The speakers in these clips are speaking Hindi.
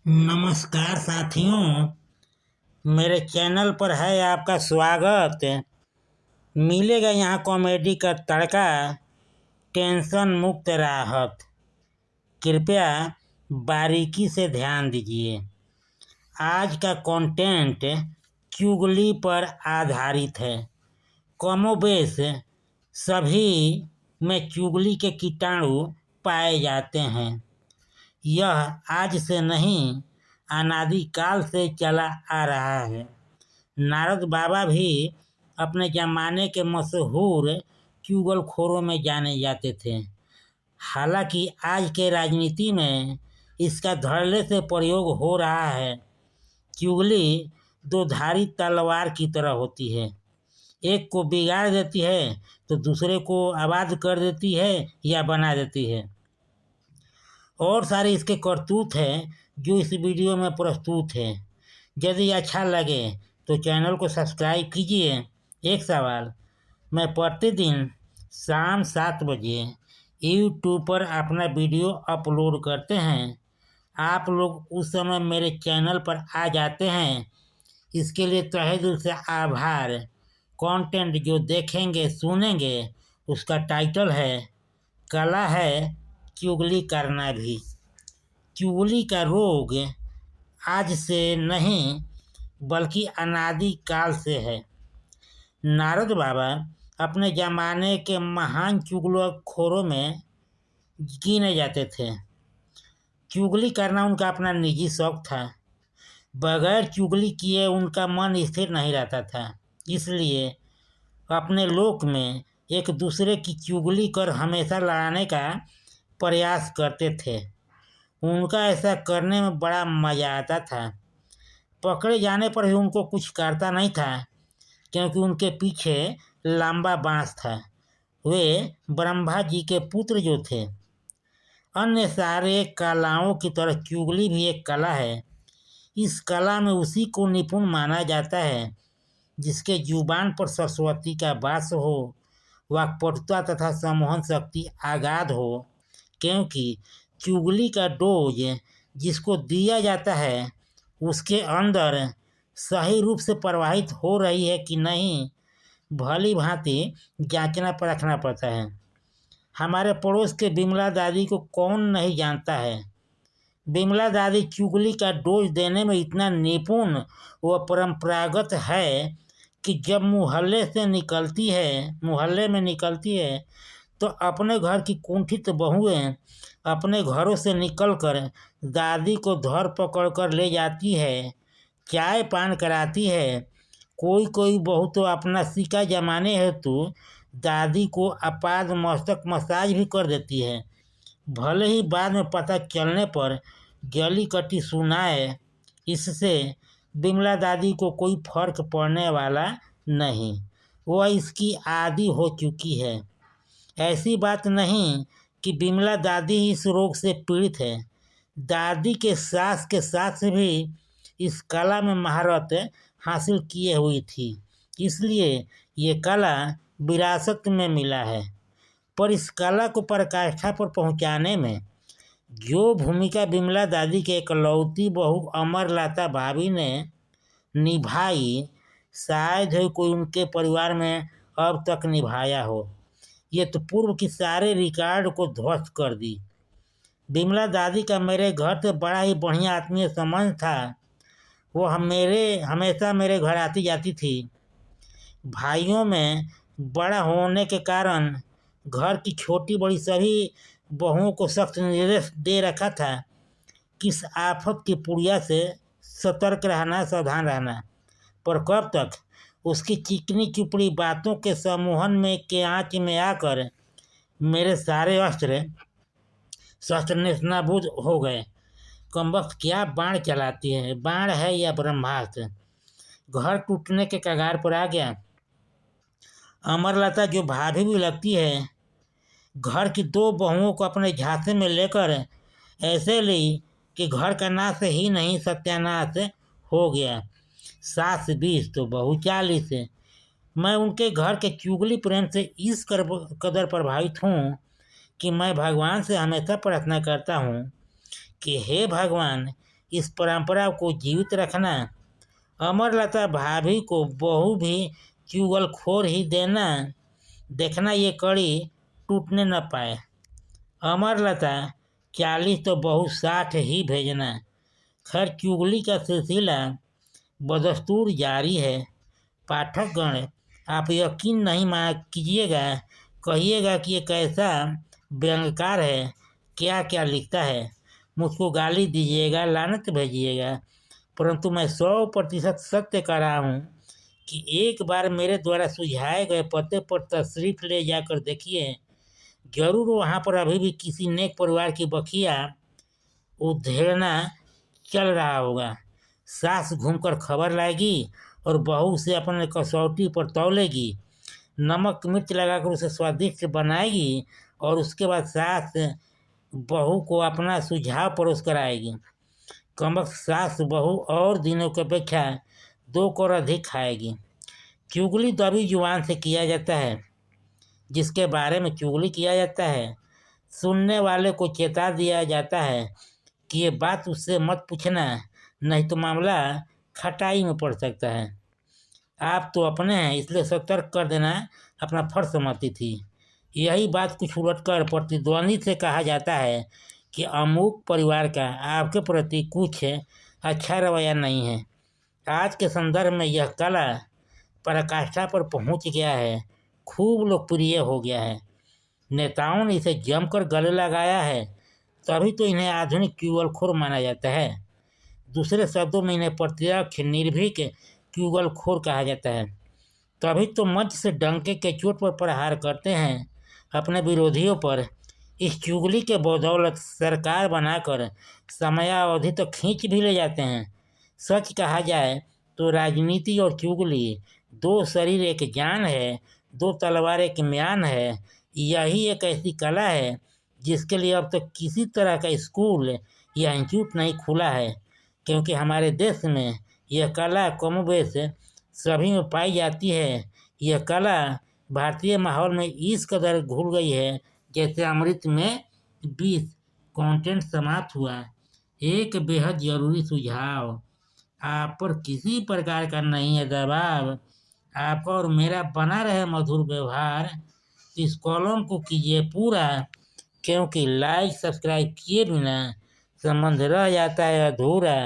नमस्कार साथियों, मेरे चैनल पर है आपका स्वागत। मिलेगा यहाँ कॉमेडी का तड़का, टेंशन मुक्त राहत। कृपया बारीकी से ध्यान दीजिए। आज का कंटेंट चुगली पर आधारित है। कमोबेश सभी में चुगली के कीटाणु पाए जाते हैं। यह आज से नहीं, अनादिकाल से चला आ रहा है। नारद बाबा भी अपने जमाने के मशहूर चुगलखोरों में जाने जाते थे। हालांकि आज के राजनीति में इसका धड़ल्ले से प्रयोग हो रहा है। चुगली दो धारी तलवार की तरह होती है। एक को बिगाड़ देती है तो दूसरे को आबाद कर देती है या बना देती है। और सारे इसके करतूत हैं जो इस वीडियो में प्रस्तुत है। यदि अच्छा लगे तो चैनल को सब्सक्राइब कीजिए। एक सवाल, मैं प्रतिदिन शाम 7 बजे यूट्यूब पर अपना वीडियो अपलोड करते हैं। आप लोग उस समय मेरे चैनल पर आ जाते हैं, इसके लिए तहे दिल से आभार। कंटेंट जो देखेंगे सुनेंगे उसका टाइटल है कला है चुगली करना भी। चुगली का रोग आज से नहीं बल्कि अनादि काल से है। नारद बाबा अपने जमाने के महान चुगलखोरों में गिने जाते थे। चुगली करना उनका अपना निजी शौक था। बगैर चुगली किए उनका मन स्थिर नहीं रहता था, इसलिए अपने लोक में एक दूसरे की चुगली कर हमेशा लड़ाने का प्रयास करते थे। उनका ऐसा करने में बड़ा मज़ा आता था। पकड़े जाने पर भी उनको कुछ करता नहीं था, क्योंकि उनके पीछे लंबा बांस था। वे ब्रह्मा जी के पुत्र जो थे। अन्य सारे कलाओं की तरह चुगली भी एक कला है। इस कला में उसी को निपुण माना जाता है जिसके जुबान पर सरस्वती का वास हो, वाक्पटुता तथा सम्मोहन शक्ति आगाध हो। क्योंकि चुगली का डोज जिसको दिया जाता है उसके अंदर सही रूप से प्रवाहित हो रही है कि नहीं, भली भांति जांचना परखना पड़ता है। हमारे पड़ोस के बिमला दादी को कौन नहीं जानता है। बिमला दादी चुगली का डोज देने में इतना निपुण व परंपरागत है कि जब मुहल्ले में निकलती है तो अपने घर की कुंठित बहुएं अपने घरों से निकलकर दादी को धर पकड़ कर ले जाती है, चाय पान कराती है। कोई कोई बहू तो अपना सिक्का जमाने हेतु दादी को आपाद मस्तक मसाज भी कर देती है, भले ही बाद में पता चलने पर जली कटी सुनाए। इससे बिमला दादी को कोई फर्क पड़ने वाला नहीं, वह इसकी आदी हो चुकी है। ऐसी बात नहीं कि बिमला दादी इस रोग से पीड़ित है। दादी के सास भी इस कला में महारत हासिल किए हुई थी, इसलिए ये कला विरासत में मिला है। पर इस कला को पराकाष्ठा पर पहुंचाने में जो भूमिका बिमला दादी के इकलौती बहू अमरलता भाभी ने निभाई, शायद ही कोई उनके परिवार में अब तक निभाया हो। ये तो पूर्व की सारे रिकॉर्ड को ध्वस्त कर दी। बिमला दादी का मेरे घर से बड़ा ही बढ़िया आत्मीय संबंध था। वो हमेशा मेरे घर आती जाती थी। भाइयों में बड़ा होने के कारण घर की छोटी बड़ी सभी बहुओं को सख्त निर्देश दे रखा था कि इस आफत की पुड़िया से सतर्क रहना, सावधान रहना। पर कब तक उसकी चिकनी चुपड़ी बातों के सम्मोहन में के आँच में आकर मेरे सारे शस्त्र नेस्तनाबूद हो गए। कमबख्त क्या बाण चलाती है, बाण है या ब्रह्मास्त्र। घर टूटने के कगार पर आ गया। अमरलता जो भाभी भी लगती है, घर की 2 बहुओं को अपने झांसे में लेकर ऐसे ली कि घर का नाश ही नहीं सत्यानाश हो गया। सास 20 तो बहू 40। मैं उनके घर के चुगली प्रेम से इस कदर प्रभावित हूँ कि मैं भगवान से हमेशा प्रार्थना करता हूँ कि हे भगवान, इस परंपरा को जीवित रखना। अमरलता भाभी को बहू भी चुगलखोर ही देखना ये कड़ी टूटने न पाए। अमरलता 40 तो बहू 60 ही भेजना। खैर चुगली का सिलसिला बदस्तूर जारी है। पाठकगण, आप यकीन नहीं कीजिएगा, कहिएगा कि ये कैसा व्यंग्यकार है, क्या क्या लिखता है। मुझको गाली दीजिएगा, लानत भेजिएगा, परंतु मैं 100% सत्य कर रहा हूँ कि एक बार मेरे द्वारा सुझाए गए पते पर तशरीफ ले जाकर देखिए। जरूर वहाँ पर अभी भी किसी नेक परिवार की बखिया उधेड़ना चल रहा होगा। सास घूमकर खबर लाएगी और बहू से अपने कसौटी पर तौलेगी, नमक मिर्च लगाकर उसे स्वादिष्ट बनाएगी और उसके बाद सास बहू को अपना सुझाव परोस कर आएगी। कमबख्त सास बहू और दिनों की अपेक्षा 2 कौर अधिक खाएगी। चुगली दबी जुबान से किया जाता है। जिसके बारे में चुगली किया जाता है, सुनने वाले को चेता दिया जाता है कि ये बात उससे मत पूछना, नहीं तो मामला खटाई में पड़ सकता है। आप तो अपने हैं, इसलिए सतर्क कर देना अपना फर्ज समझती थी। यही बात कुछ उलटकर प्रतिद्वंदी से कहा जाता है कि अमुक परिवार का आपके प्रति कुछ अच्छा रवैया नहीं है। आज के संदर्भ में यह कला पराकाष्ठा पर पहुंच गया है, खूब लोकप्रिय हो गया है। नेताओं ने इसे जमकर गले लगाया है, तभी तो इन्हें आधुनिक चुगलखोर माना जाता है। दूसरे शब्दों में इन्हें प्रत्यक्ष निर्भीक चुगलखोर कहा जाता है। तभी तो मंच से डंके के चोट पर प्रहार करते हैं अपने विरोधियों पर। इस चुगली के बदौलत सरकार बनाकर समयावधि तो खींच भी ले जाते हैं। सच कहा जाए तो राजनीति और चुगली 2 शरीर एक जान है, 2 तलवार एक म्यान है। यही एक ऐसी कला है जिसके लिए अब तक किसी तरह का स्कूल या इंस्टीट्यूट नहीं खुला है, क्योंकि हमारे देश में यह कला कमोबेश सभी में पाई जाती है। यह कला भारतीय माहौल में इस कदर घुल गई है जैसे अमृत में विष। कंटेंट समाप्त हुआ। एक बेहद जरूरी सुझाव, आप पर किसी प्रकार का नहीं है दबाव, आपका और मेरा बना रहे मधुर व्यवहार। इस कॉलम को कीजिए पूरा, क्योंकि लाइक सब्सक्राइब किए बिना संबंध रह जाता है अधूरा।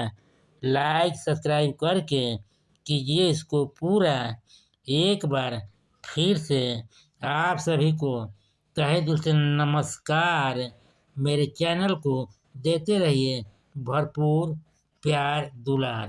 लाइक सब्सक्राइब करके कीजिए इसको पूरा। एक बार फिर से आप सभी को तहे दिल से नमस्कार। मेरे चैनल को देते रहिए भरपूर प्यार दुलार।